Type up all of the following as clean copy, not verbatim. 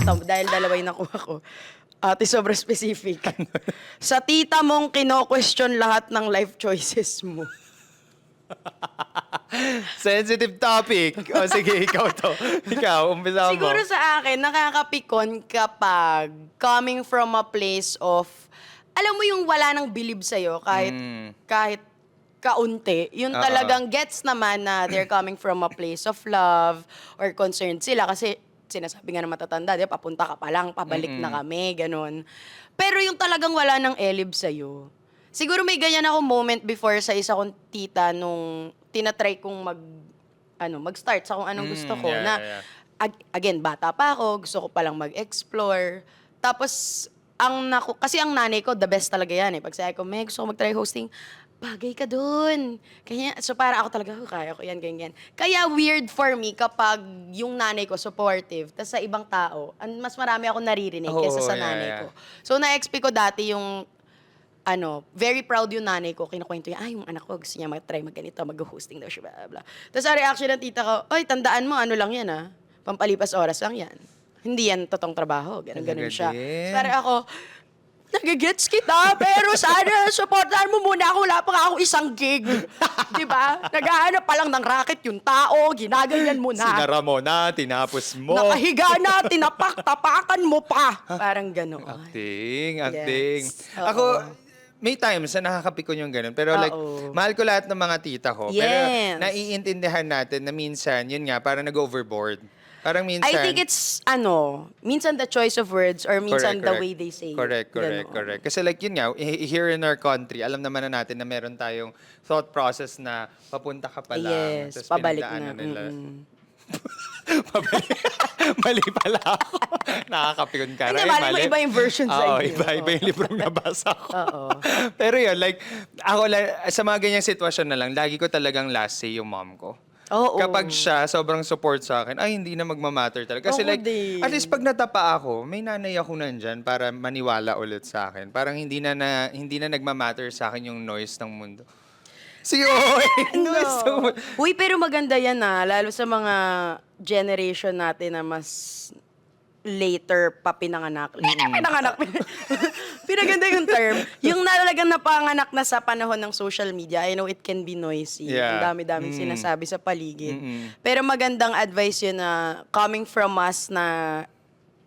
eto, dahil dalawa yung nakuha ko. Ate, sobrang specific. Sa tita mong kino-question lahat ng life choices mo. Sensitive topic. O sige, ikaw to. Ikaw, umpisa mo. Siguro sa akin, nakakapikon kapag coming from a place of, alam mo yung wala nang believe sa'yo, kahit kaunti. Yung talagang gets naman na they're coming from a place of love or concerned sila kasi sinasabi nga na matatanda, di ba, papunta ka pa lang, pabalik na kami, ganun. Pero yung talagang wala nang elib sa'yo. Siguro may ganyan ako moment before sa isa kong tita nung tinatry kong mag-start sa kung anong gusto ko. Again, bata pa ako, gusto ko palang mag-explore. Tapos, kasi ang nanay ko, the best talaga yan eh. Pag sabi ko, may gusto ko mag-try hosting, bagay ka dun. Kaya, so para ako talaga, kaya ko yan, ganyan. Kaya weird for me kapag yung nanay ko supportive, tas sa ibang tao, mas marami ako naririnig kesa sa nanay ko. So na-expect ko dati yung, very proud yung nanay ko, kinukwento niya, yung anak ko gusto niya mag-try mag-ganito, mag-hosting daw siya, blah, blah. Tapos ang reaction ng tita ko, oy, tandaan mo, ano lang yan pampalipas oras lang yan. Hindi yan totoong trabaho, ganun siya. Pero ako, nagigets kita, pero sana supportahan mo muna ako, wala pa nga ako isang gig. Di ba? Naghahanap pa lang ng racket yung tao, ginaganyan mo na. Sinara mo na, tinapos mo. Nakahiga na, tinapak-tapakan mo pa. Parang gano'n. Acting. Yes. Ako, may times na nakakapikon yung ganun. Pero like, mahal ko lahat ng mga tita ko. Yes. Pero naiintindihan natin na minsan, yun nga, parang nag-overboard. Parang minsan... I think it's, minsan the choice of words or minsan the way they say Correct. Kasi like yun nga, here in our country, alam naman na natin na meron tayong thought process na papunta ka pa lang. Yes, tapos pabalik pinagdaanan na. Nila. Mali pala ako. Nakakapikon ka rin. Mali, iba yung version sa iyo. Iba yung librong nabasa ko. Pero yun, like, ako sa mga ganyang sitwasyon na lang, lagi ko talagang last say yung mom ko. Kapag siya sobrang support sa akin, ay hindi na magmamatter talaga. Kasi at least pag natapa ako, may nanay ako nandyan para maniwala ulit sa akin. Parang hindi na nagmamatter sa akin yung noise ng mundo. Noise ng mundo. Uy, pero maganda yan lalo sa mga generation natin na mas later pa pinanganak. Pinaganda yung term. Yung talagang napanganak na sa panahon ng social media, I know it can be noisy. Yeah. Ang dami-daming sinasabi sa paligid. Pero magandang advice yun na coming from us na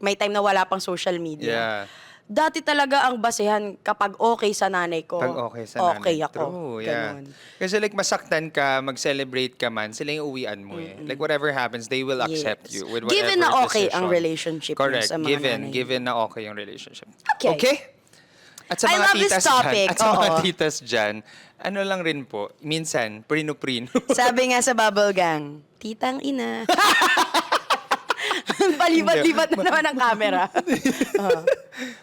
may time na wala pang social media. Yeah. Dati talaga ang basehan kapag okay sa nanay ko. Pag okay sa nanay. Okay ako. True, yeah. Ganun. Kasi like masaktan ka, mag-celebrate ka man, sila yung uwian mo eh. Like whatever happens, they will accept you with whatever Given na okay decision. ang relationship Correct. sa mga nanay. Given na okay yung relationship. Okay. At sa I mga love this titas topic. dyan, at sa mga titas dyan, ano lang rin po, minsan, prino-prino. Sabi nga sa Bubble Gang, titang ina. Palibat-libat na naman ang camera.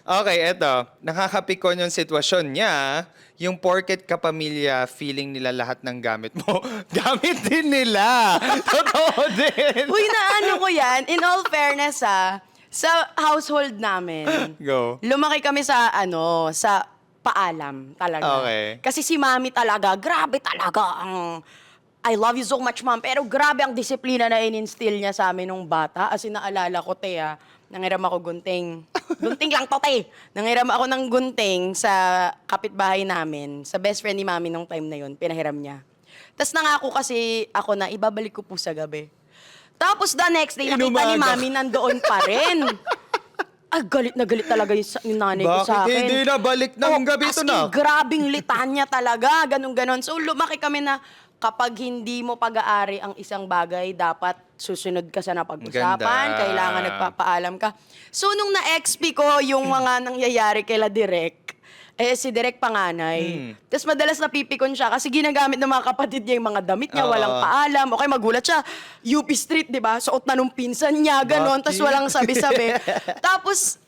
Okay, eto. Nakakapikon yung sitwasyon niya. Yung porket kapamilya, feeling nila lahat ng gamit mo. Gamit din nila. Totoo din. Uy, naano ko yan. In all fairness sa household namin. Go. Lumaki kami sa sa paalam talaga. Okay. Kasi si mami talaga, grabe talaga ang I love you so much, ma'am. Pero grabe ang disiplina na in-instill niya sa amin nung bata. As in, naalala ko, nangiram ako gunting. Gunting lang to, Nangiram ako ng gunting sa kapitbahay namin. Sa best friend ni mami nung time na yun, pinahiram niya. Tapos nangako kasi ako na ibabalik ko po sa gabi. Tapos the next day, nakita ni mami nandoon pa rin. Galit na galit talaga yung nanay ko sa akin. Bakit hindi na balik ng gabi ito na? Grabing litanya talaga, ganun-ganon. So lumaki kami na kapag hindi mo pag-aari ang isang bagay, dapat susunod ka sa napag-usapan, Ganda. kailangan nagpapaalam ka. So nung na-XP ko yung mga nangyayari kila Direk, si Direk panganay. Tapos madalas napipikon siya kasi ginagamit ng mga kapatid niya yung mga damit niya, walang paalam. Okay, magulat siya. UP Street, di ba? Suot na nung pinsan niya, ganon. Tapos walang sabi-sabi. Tapos,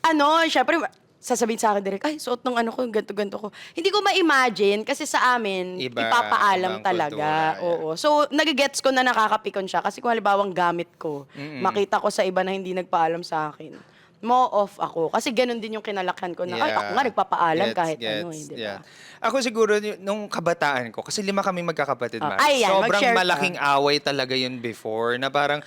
syempre, sasabihin sa akin direct, ay, suot ng ko, ganto-ganto ko. Hindi ko ma-imagine kasi sa amin, ipapaalam talaga. Kultura, Oo. So, nagigets ko na nakakapikon siya kasi kung halimbawang gamit ko, makita ko sa iba na hindi nagpaalam sa akin, mo-off ako. Kasi ganun din yung kinalakhan ko na, ay, ako nga nagpapaalam kahit di ba? Ako siguro, nung kabataan ko, kasi 5 kami magkakapatid, Ay, yan, sobrang mag-share ka. malaking away talaga yun before, na parang,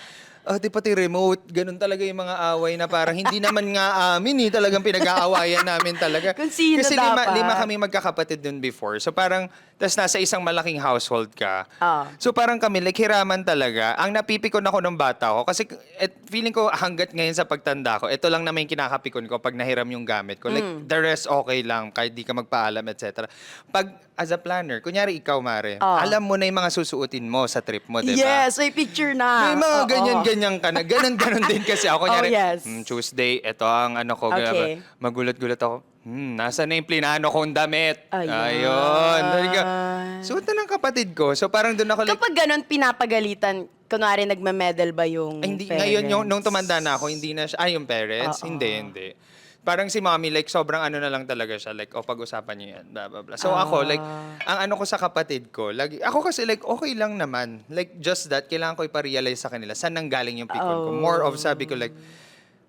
di pati remote, ganun talaga yung mga away na parang hindi naman nga amin talagang pinag-aawayan namin talaga. Kung sino Kasi dapat. lima kami magkakapatid dun before. So parang, tas nasa isang malaking household ka. So parang kami, like hiraman talaga. Ang napipikon ako nung bata ko, kasi feeling ko hanggat ngayon sa pagtanda ko, ito lang naman yung kinakapikon ko pag nahiram yung gamit ko. Like the rest okay lang, kahit di ka magpaalam, etc. Pag as a planner, kunyari ikaw, Mare, alam mo na yung mga susuotin mo sa trip mo, di ba? Yes, may picture na. May mga ganyan-ganyan ka na. Ganon din kasi ako. Kunyari, yes. Tuesday, ito ang ano ko. Okay. Magulat-gulat ako. Nasa na yung plinano kong damit? Ayan. Ayun. Suot na ng kapatid ko. So parang doon ako like, Kapag ganun, pinapagalitan, kunwari nagme-medal ba yung hindi, parents? ngayon, nung tumanda na ako, hindi na siya, yung parents? Hindi. Parang si mommy, like, sobrang ano na lang talaga siya. Like, pag-usapan niyo yan, blah, blah, blah. So ako, like, ang ano ko sa kapatid ko, lagi, ako kasi, like, okay lang naman. Like, just that, kailangan ko iparealize sa kanila saan nanggaling yung pikon ko. More of, sabi ko, like,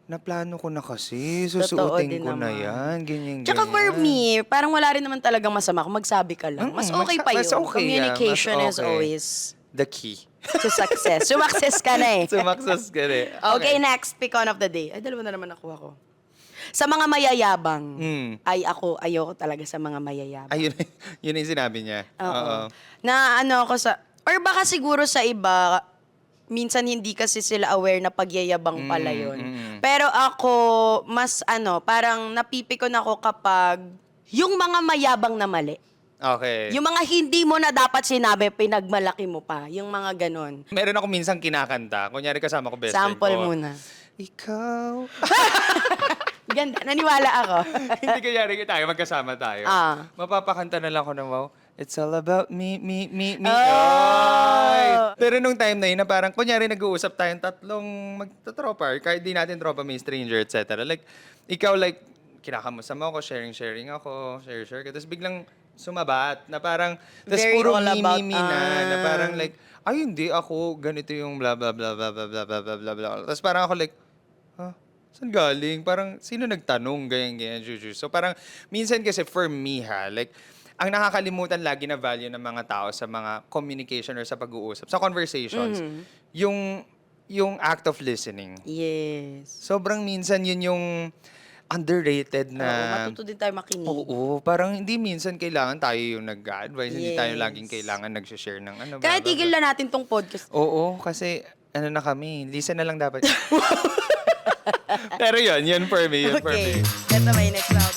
naplano ko na kasi, susuotin din ko na naman. yan, ganyan. Tsaka for me, parang wala rin naman talagang masama kung magsabi ka lang. Mas okay pa yun. mas okay, Communication mas is okay. always The key. to success. Sumakses ka na eh. Sumaksas ka rin. Okay, next, pick on of the day. Ay, dalawa na naman nakuha ko. Sa mga mayayabang, ayoko talaga sa mga mayayabang. Ayun, yun yung sinabi niya. Oo. Na ano ako sa, or baka siguro sa iba, minsan hindi kasi sila aware na pagyayabang pala yun. Pero ako, mas parang napipikon ako kapag yung mga mayabang na mali. Okay. Yung mga hindi mo na dapat sinabi, pinagmalaki mo pa. Yung mga ganon. Meron ako minsan kinakanta. Kunyari kasama ko best friend ko. Sample muna. Ikaw. Ganda, naniwala ako. Hindi kunyari tayo, magkasama tayo. Mapapakanta na lang ako ng wow. It's all about me. Ay! Pero nung time na yun, na parang, kunyari nag-uusap tayong tatlong magtatropa, kahit di natin tropa, may stranger, etc. Like, ikaw like, kinakamusta mo ako, sharing ako, share ka. Tapos biglang sumabat, na parang, tapos Very puro all about, na parang like, ay hindi ako, ganito yung blah, blah, blah, blah, blah, blah, blah, blah, blah, blah. Tapos parang ako like, saan galing? Parang, sino nagtanong? Ganyan, juju. So parang, minsan kasi for me like, ang nakakalimutan lagi na value ng mga tao sa mga communication or sa pag-uusap, sa conversations, yung act of listening. Yes. Sobrang minsan yun yung underrated na... Matuto din tayo makinig. Oo, parang hindi minsan kailangan tayo yung nag-advise, hindi tayo Yes. laging kailangan nag-share ng ano. Kaya blah, blah, tigil blah. na natin tong podcast. Oo, kasi ano na kami, listen na lang dapat. Pero yun for me, Okay, that's my next round.